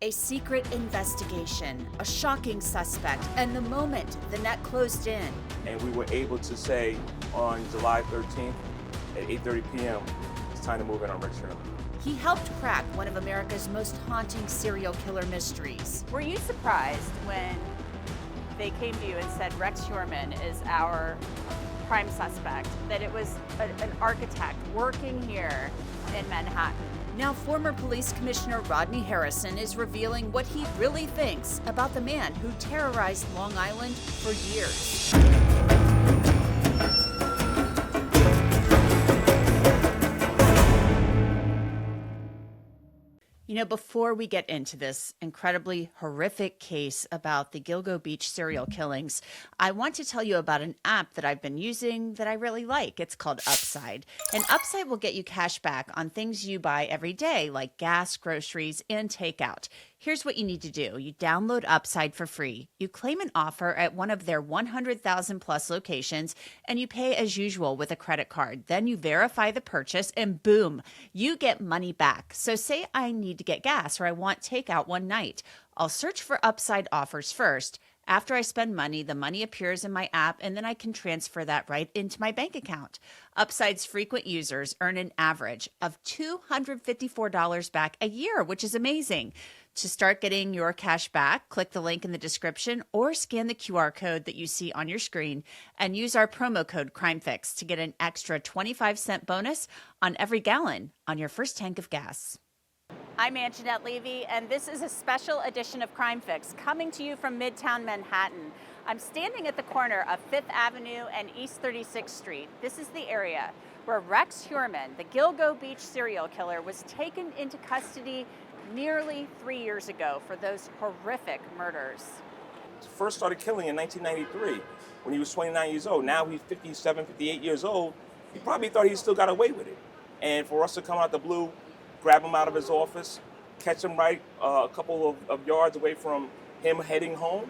A secret investigation, a shocking suspect, and the moment the net closed in. And we were able to say on July 13th at 8:30 p.m., it's time to move in on Rex Heuermann. He helped crack one of America's most haunting serial killer mysteries. Were you surprised when they came to you and said Rex Heuermann is our prime suspect, that it was an architect working here in Manhattan? Now, former Police Commissioner Rodney Harrison is revealing what he really thinks about the man who terrorized Long Island for years. You know, before we get into this incredibly horrific case about the Gilgo Beach serial killings, I want to tell you about an app that I've been using that I really like. It's called Upside. And Upside will get you cash back on things you buy every day, like gas, groceries, and takeout. Here's what you need to do. You download Upside for free. You claim an offer at one of their 100,000 plus locations, and you pay as usual with a credit card. Then you verify the purchase, and boom, you get money back. So say I need to get gas or I want takeout one night. I'll search for Upside offers first. After I spend money, the money appears in my app, and then I can transfer that right into my bank account. Upside's frequent users earn an average of $254 back a year, which is amazing. To start getting your cash back, click the link in the description or scan the QR code that you see on your screen and use our promo code CrimeFix to get an extra 25-cent bonus on every gallon on your first tank of gas. I'm Angenette Levy, and this is a special edition of Crime Fix coming to you from Midtown Manhattan. I'm standing at the corner of 5th Avenue and East 36th Street. This is the area where Rex Heuermann, the Gilgo Beach serial killer, was taken into custody nearly 3 years ago for those horrific murders. He first started killing in 1993 when he was 29 years old. Now he's 57, 58 years old. He probably thought he still got away with it. And for us to come out the blue, grab him out of his office, catch him right a couple of yards away from him heading home,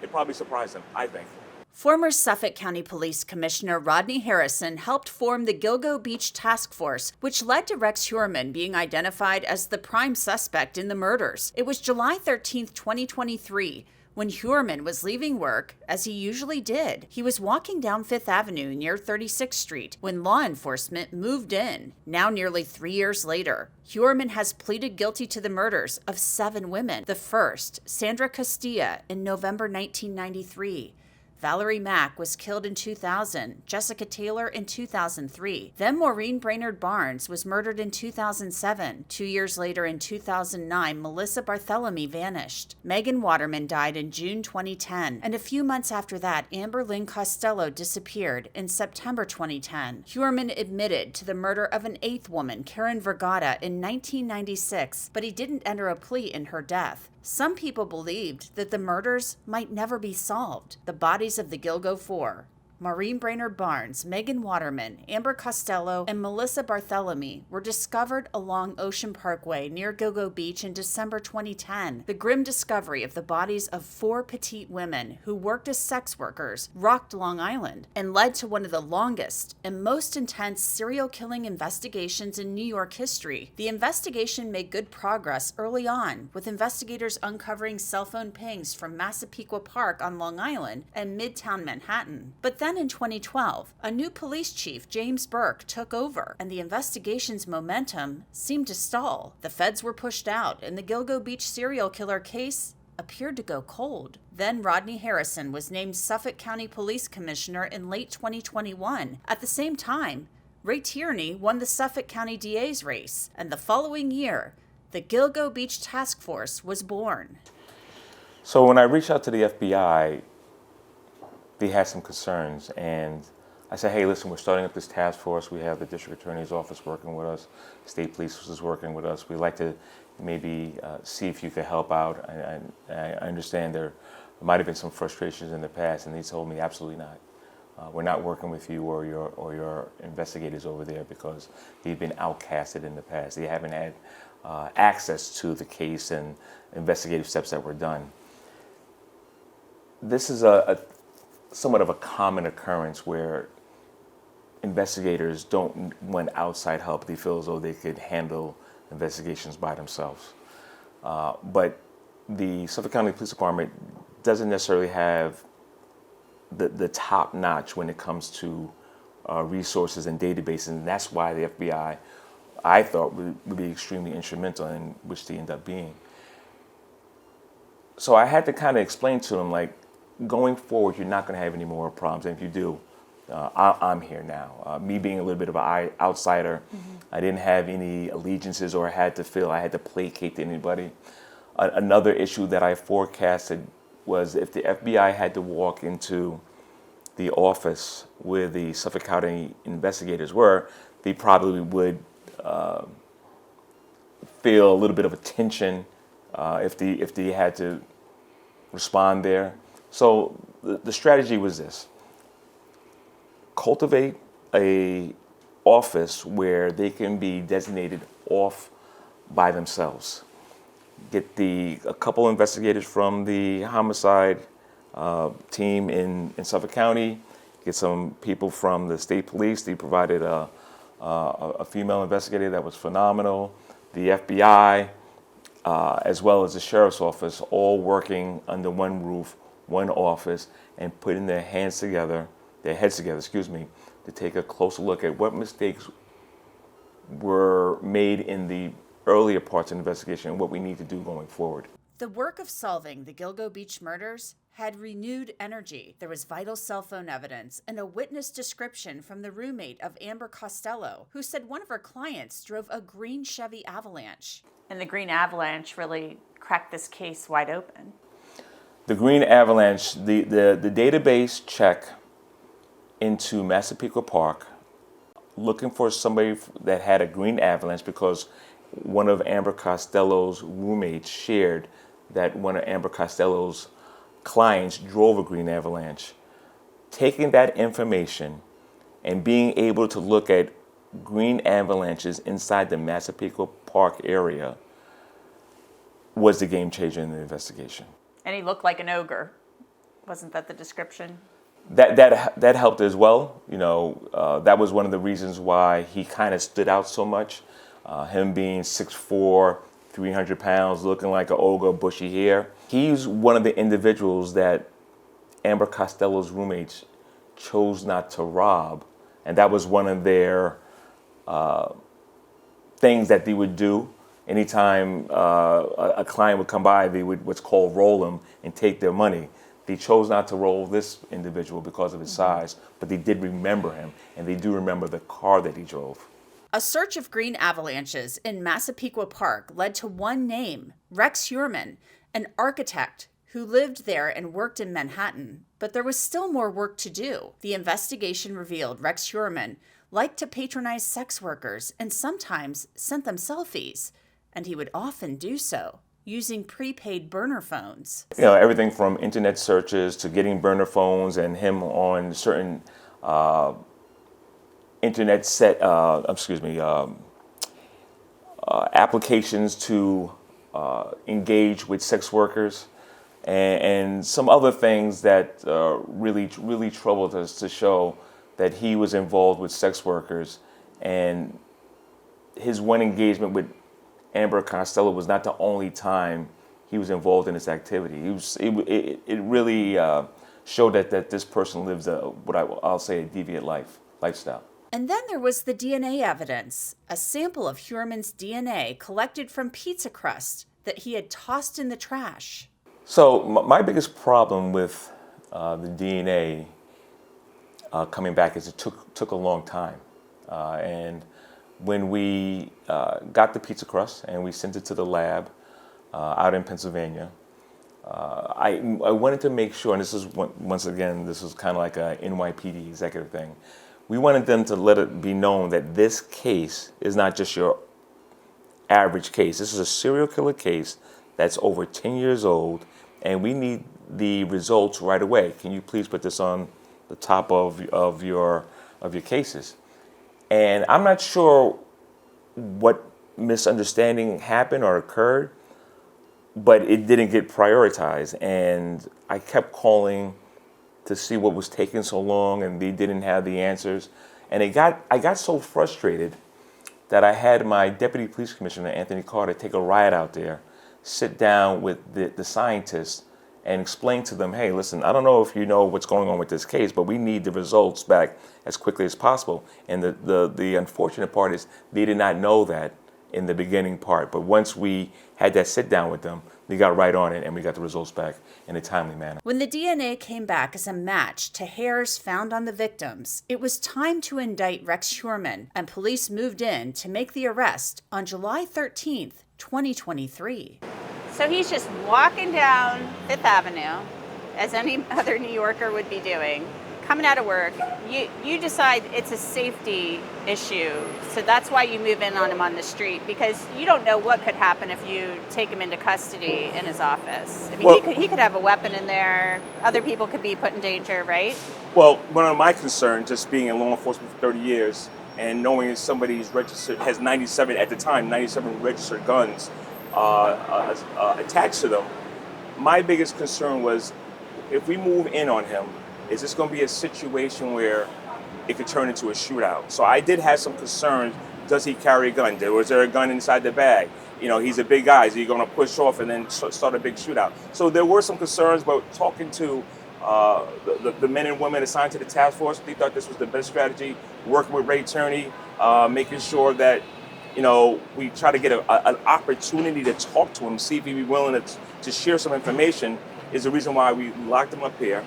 it probably surprised him, I think. Former Suffolk County Police Commissioner Rodney Harrison helped form the Gilgo Beach Task Force, which led to Rex Heuermann being identified as the prime suspect in the murders. It was July 13th, 2023, when Heuermann was leaving work, as he usually did. He was walking down 5th Avenue near 36th Street when law enforcement moved in. Now, nearly 3 years later, Heuermann has pleaded guilty to the murders of 7 women. The first, Sandra Castilla, in November 1993. Valerie Mack was killed in 2000, Jessica Taylor in 2003. Then Maureen Brainerd Barnes was murdered in 2007. 2 years later, in 2009, Melissa Barthelemy vanished. Megan Waterman died in June 2010. And a few months after that, Amber Lynn Costello disappeared in September 2010. Heuermann admitted to the murder of an 8th woman, Karen Vergata, in 1996, but he didn't enter a plea in her death. Some people believed that the murders might never be solved. The bodies of the Gilgo Four, Maureen Brainerd Barnes, Megan Waterman, Amber Costello, and Melissa Barthelemy, were discovered along Ocean Parkway near Gilgo Beach in December 2010. The grim discovery of the bodies of 4 petite women who worked as sex workers rocked Long Island and led to one of the longest and most intense serial killing investigations in New York history. The investigation made good progress early on, with investigators uncovering cell phone pings from Massapequa Park on Long Island and Midtown Manhattan. But then in 2012, a new police chief, James Burke, took over, and the investigation's momentum seemed to stall. The feds were pushed out, and the Gilgo Beach serial killer case appeared to go cold. Then Rodney Harrison was named Suffolk County Police Commissioner in late 2021. At the same time, Ray Tierney won the Suffolk County DA's race, and the following year, the Gilgo Beach Task Force was born. So when I reached out to the FBI, they had some concerns, and I said, hey, listen, we're starting up this task force. We have the district attorney's office working with us. State police is working with us. We'd like to maybe see if you could help out. I understand there might have been some frustrations in the past, and they told me absolutely not. We're not working with you or your investigators over there because they've been outcasted in the past. They haven't had access to the case and investigative steps that were done. This is a somewhat of a common occurrence where investigators don't want outside help. They feel as though they could handle investigations by themselves. But the Suffolk County Police Department doesn't necessarily have the top notch when it comes to resources and databases, and that's why the FBI, I thought, would be extremely instrumental, in which they end up being. So I had to kind of explain to them, like, going forward, you're not going to have any more problems, and if you do, I'm here now. Me being a little bit of an outsider, I didn't have any allegiances or had to feel I had to placate to anybody. Another issue that I forecasted was if the FBI had to walk into the office where the Suffolk County investigators were, they probably would feel a little bit of a tension if they had to respond there. So the strategy was this: cultivate a office where they can be designated off by themselves. Get a couple investigators from the homicide team in Suffolk County. Get some people from the state police. They provided a female investigator that was phenomenal. The FBI, as well as the sheriff's office, all working under one roof, one office, and putting their heads together, to take a closer look at what mistakes were made in the earlier parts of the investigation and what we need to do going forward. The work of solving the Gilgo Beach murders had renewed energy. There was vital cell phone evidence and a witness description from the roommate of Amber Costello, who said one of her clients drove a green Chevy Avalanche. And the Green Avalanche really cracked this case wide open. The Green Avalanche, the database check into Massapequa Park, looking for somebody that had a Green Avalanche because one of Amber Costello's roommates shared that one of Amber Costello's clients drove a Green Avalanche. Taking that information and being able to look at green avalanches inside the Massapequa Park area was the game changer in the investigation. And he looked like an ogre. Wasn't that the description? That helped as well. You know, that was one of the reasons why he kind of stood out so much. Him being 6'4", 300 pounds, looking like an ogre, bushy hair. He's one of the individuals that Amber Costello's roommates chose not to rob. And that was one of their things that they would do. Anytime a client would come by, they would what's called roll them and take their money. They chose not to roll this individual because of his size, but they did remember him, and they do remember the car that he drove. A search of green avalanches in Massapequa Park led to one name, Rex Heuermann, an architect who lived there and worked in Manhattan. But there was still more work to do. The investigation revealed Rex Heuermann liked to patronize sex workers and sometimes sent them selfies, and he would often do so using prepaid burner phones. You know, everything from internet searches to getting burner phones and him on certain internet applications to engage with sex workers, and some other things that really troubled us, to show that he was involved with sex workers, and his one engagement with Amber Costello was not the only time he was involved in this activity. It really showed that this person lives I'll say a deviant lifestyle. And then there was the DNA evidence, a sample of Heuermann's DNA collected from pizza crust that he had tossed in the trash. So my biggest problem with the DNA coming back is it took a long time, and when we got the pizza crust and we sent it to the lab out in Pennsylvania, I wanted to make sure, and this is once again, this was kind of like a NYPD executive thing. We wanted them to let it be known that this case is not just your average case. This is a serial killer case that's over 10 years old, and we need the results right away. Can you please put this on the top of your cases? And I'm not sure what misunderstanding happened or occurred, but it didn't get prioritized. And I kept calling to see what was taking so long, and they didn't have the answers. And I got so frustrated that I had my deputy police commissioner, Anthony Carter, take a ride out there, sit down with the scientists and explain to them, hey, listen, I don't know if you know what's going on with this case, but we need the results back as quickly as possible. And the unfortunate part is they did not know that in the beginning part. But once we had that sit down with them, we got right on it and we got the results back in a timely manner. When the DNA came back as a match to hairs found on the victims, it was time to indict Rex Heuermann, and police moved in to make the arrest on July 13th, 2023. So he's just walking down Fifth Avenue, as any other New Yorker would be doing, coming out of work. You decide it's a safety issue, so that's why you move in on him on the street, because you don't know what could happen if you take him into custody in his office. I mean, Well, he could have a weapon in there. Other people could be put in danger, right? Well, one of my concerns, just being in law enforcement for 30 years and knowing somebody's registered, has 97 registered guns attached to them, my biggest concern was, if we move in on him, is this going to be a situation where it could turn into a shootout? So I did have some concerns. Does he carry a gun? Was there a gun inside the bag? You know, he's a big guy. Is he going to push off and then start a big shootout? So there were some concerns, but talking to the men and women assigned to the task force, they thought this was the best strategy. Working with Ray Turney, making sure that, you know, we try to get an opportunity to talk to him, see if he'd be willing to share some information, is the reason why we locked him up here.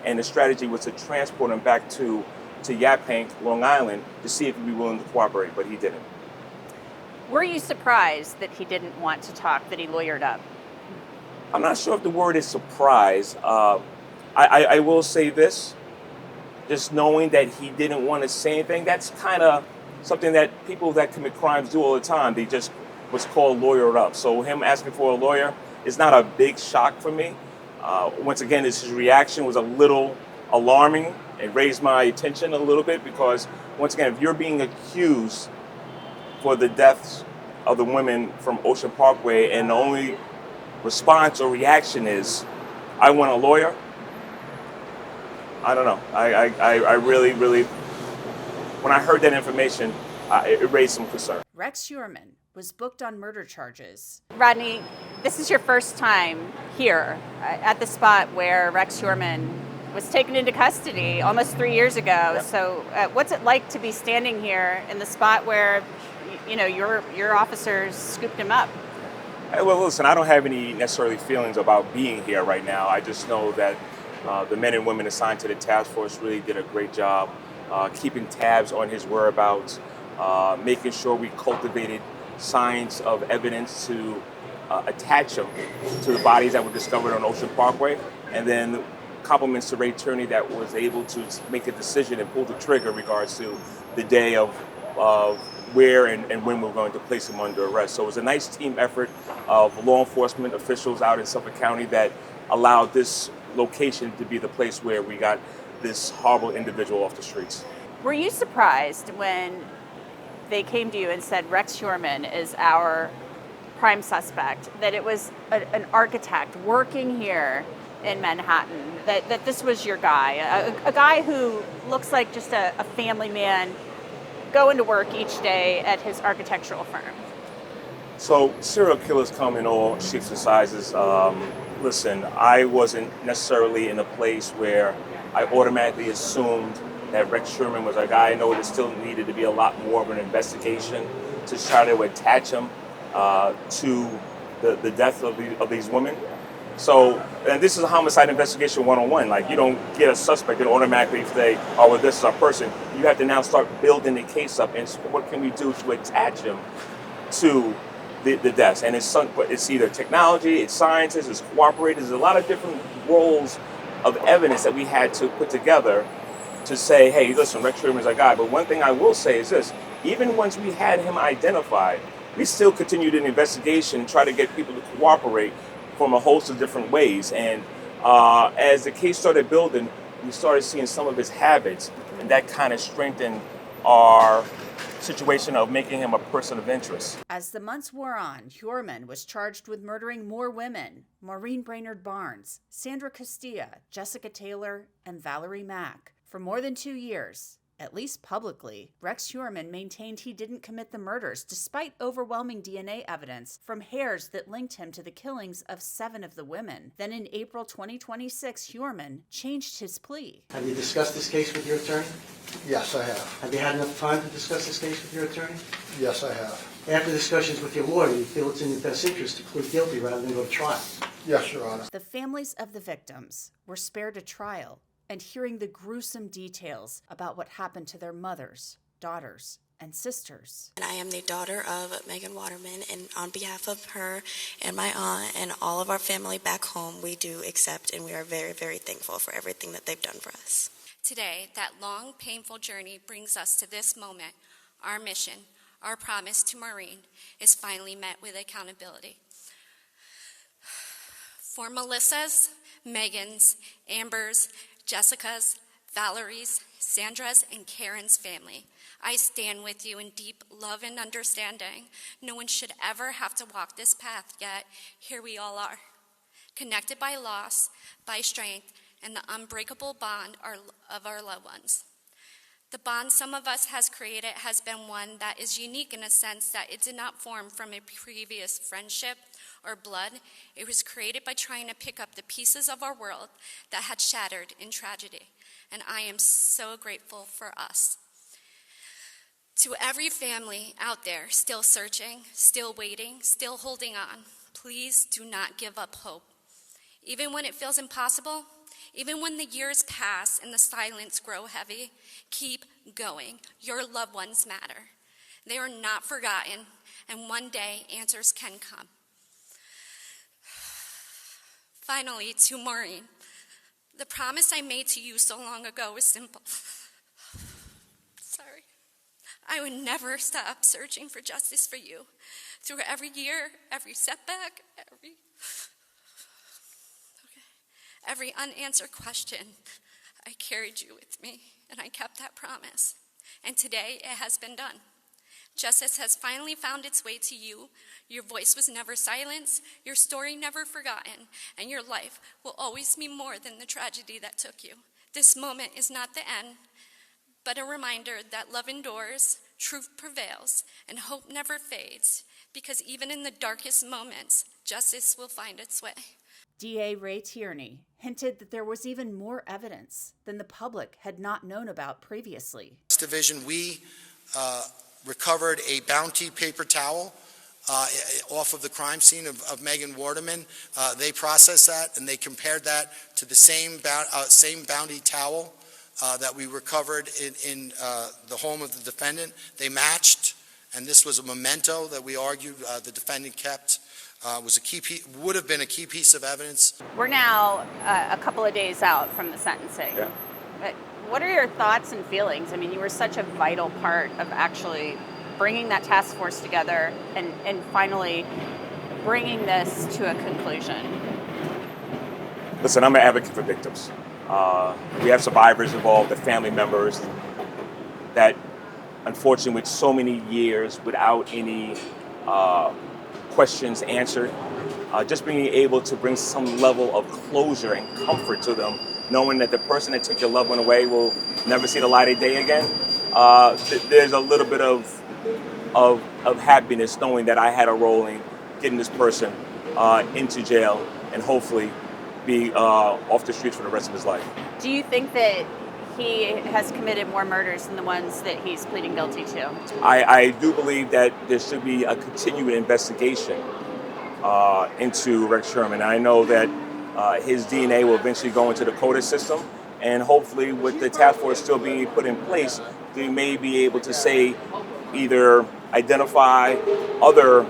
And the strategy was to transport him back to Yaphank, Long Island, to see if he'd be willing to cooperate, but he didn't. Were you surprised that he didn't want to talk, that he lawyered up? I'm not sure if the word is surprise. I will say this, just knowing that he didn't want to say anything, that's kind of something that people that commit crimes do all the time. They just was called lawyered up. So him asking for a lawyer is not a big shock for me. Once again, his reaction was a little alarming. It raised my attention a little bit because, once again, if you're being accused for the deaths of the women from Ocean Parkway and the only response or reaction is, I want a lawyer, I don't know. I really, when I heard that information, it raised some concern. Rex Heuermann was booked on murder charges. Rodney, this is your first time here at the spot where Rex Heuermann was taken into custody almost 3 years ago. Yep. So what's it like to be standing here in the spot where, you know, your officers scooped him up? Well, listen, I don't have any necessarily feelings about being here right now. I just know that the men and women assigned to the task force really did a great job keeping tabs on his whereabouts, making sure we cultivated signs of evidence to attach him to the bodies that were discovered on Ocean Parkway, and then compliments to Ray Turney that was able to make a decision and pull the trigger in regards to the day of where and when we're going to place him under arrest. So it was a nice team effort of law enforcement officials out in Suffolk County that allowed this location to be the place where we got this horrible individual off the streets. Were you surprised when they came to you and said Rex Heuermann is our prime suspect, that it was an architect working here in Manhattan, that this was your guy, a guy who looks like just a family man going to work each day at his architectural firm? So serial killers come in all shapes and sizes. Listen, I wasn't necessarily in a place where I automatically assumed that Rex Heuermann was a guy. I know there still needed to be a lot more of an investigation to try to attach him to the death of these women. So, and this is a homicide investigation 101. Like, you don't get a suspect and automatically say, oh, well, this is our person. You have to now start building the case up and what can we do to attach him to the deaths. And it's either technology, it's scientists, it's cooperators. There's a lot of different roles of evidence that we had to put together to say, hey, listen, Rex Heuermann is our guy. But one thing I will say is this: even once we had him identified, we still continued an investigation and try to get people to cooperate from a host of different ways. And as the case started building, we started seeing some of his habits, and that kind of strengthened our situation of making him a person of interest. As the months wore on, Heuermann was charged with murdering more women: Maureen Brainerd Barnes, Sandra Castilla, Jessica Taylor, and Valerie Mack. For more than 2 years, At least publicly, Rex Heuermann maintained he didn't commit the murders despite overwhelming DNA evidence from hairs that linked him to the killings of 7 of the women. Then in April 2026, Heuermann changed his plea. Have you discussed this case with your attorney? Yes, I have. Have you had enough time to discuss this case with your attorney? Yes, I have. After discussions with your lawyer, you feel it's in your best interest to plead guilty rather than go to trial? Yes, Your Honor. The families of the victims were spared a trial and hearing the gruesome details about what happened to their mothers, daughters, and sisters. And I am the daughter of Megan Waterman, and on behalf of her and my aunt and all of our family back home, we do accept and we are very, very thankful for everything that they've done for us. Today, that long, painful journey brings us to this moment. Our mission, our promise to Maureen, is finally met with accountability. For Melissa's, Megan's, Amber's, Jessica's, Valerie's, Sandra's, and Karen's family, I stand with you in deep love and understanding. No one should ever have to walk this path, yet here we all are, connected by loss, by strength, and the unbreakable bond of our loved ones. The bond some of us has created has been one that is unique in a sense that it did not form from a previous friendship or blood. It was created by trying to pick up the pieces of our world that had shattered in tragedy. And I am so grateful for us. To every family out there still searching, still waiting, still holding on, please do not give up hope. Even when it feels impossible, even when the years pass and the silence grow heavy, keep going. Your loved ones matter. They are not forgotten, and one day answers can come. Finally, to Maureen, the promise I made to you so long ago was simple. Sorry. I would never stop searching for justice for you. Through every year, every setback, every unanswered question, I carried you with me, and I kept that promise. And today, it has been done. Justice has finally found its way to you. Your voice was never silenced, your story never forgotten, and your life will always mean more than the tragedy that took you. This moment is not the end, but a reminder that love endures, truth prevails, and hope never fades, because even in the darkest moments, justice will find its way. DA Ray Tierney hinted that there was even more evidence than the public had not known about previously. Division, we recovered a Bounty paper towel off of the crime scene of Megan Waterman. They processed that and they compared that to the same Bounty towel that we recovered in the home of the defendant. They matched, and this was a memento that we argued the defendant kept. Would have been a key piece of evidence. We're now a couple of days out from the sentencing. Yeah. But what are your thoughts and feelings? I mean, you were such a vital part of actually bringing that task force together and finally bringing this to a conclusion. Listen, I'm an advocate for victims. We have survivors involved, the family members that, unfortunately, with so many years without any questions answered, just being able to bring some level of closure and comfort to them, knowing that the person that took your loved one away will never see the light of day again. There's a little bit of happiness knowing that I had a role in getting this person into jail and hopefully be off the streets for the rest of his life. Do you think that he has committed more murders than the ones that he's pleading guilty to? I do believe that there should be a continued investigation into Rex Heuermann. I know that his DNA will eventually go into the CODIS system, and hopefully with the task force still being put in place, they may be able to say either identify other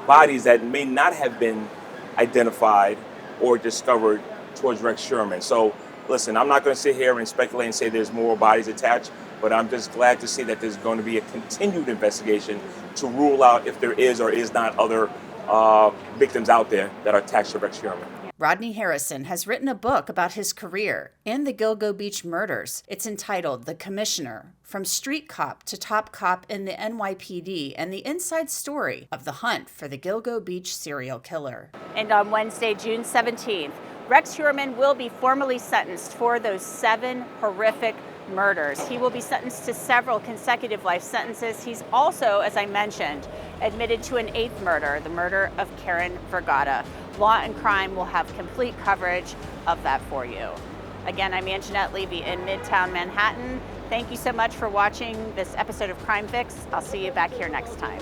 bodies that may not have been identified or discovered towards Rex Heuermann. So listen, I'm not going to sit here and speculate and say there's more bodies attached, but I'm just glad to see that there's going to be a continued investigation to rule out if there is or is not other victims out there that are attached to Rex Heuermann. Rodney Harrison has written a book about his career and the Gilgo Beach murders. It's entitled The Commissioner, From Street Cop to Top Cop in the NYPD, and the inside story of the hunt for the Gilgo Beach serial killer. And on Wednesday, June 17th, Rex Heuermann will be formally sentenced for those 7 horrific murders. He will be sentenced to several consecutive life sentences. He's also, as I mentioned, admitted to an 8th murder, the murder of Karen Vergata. Law and Crime will have complete coverage of that for you. Again, I'm Angenette Levy in Midtown Manhattan. Thank you so much for watching this episode of Crime Fix. I'll see you back here next time.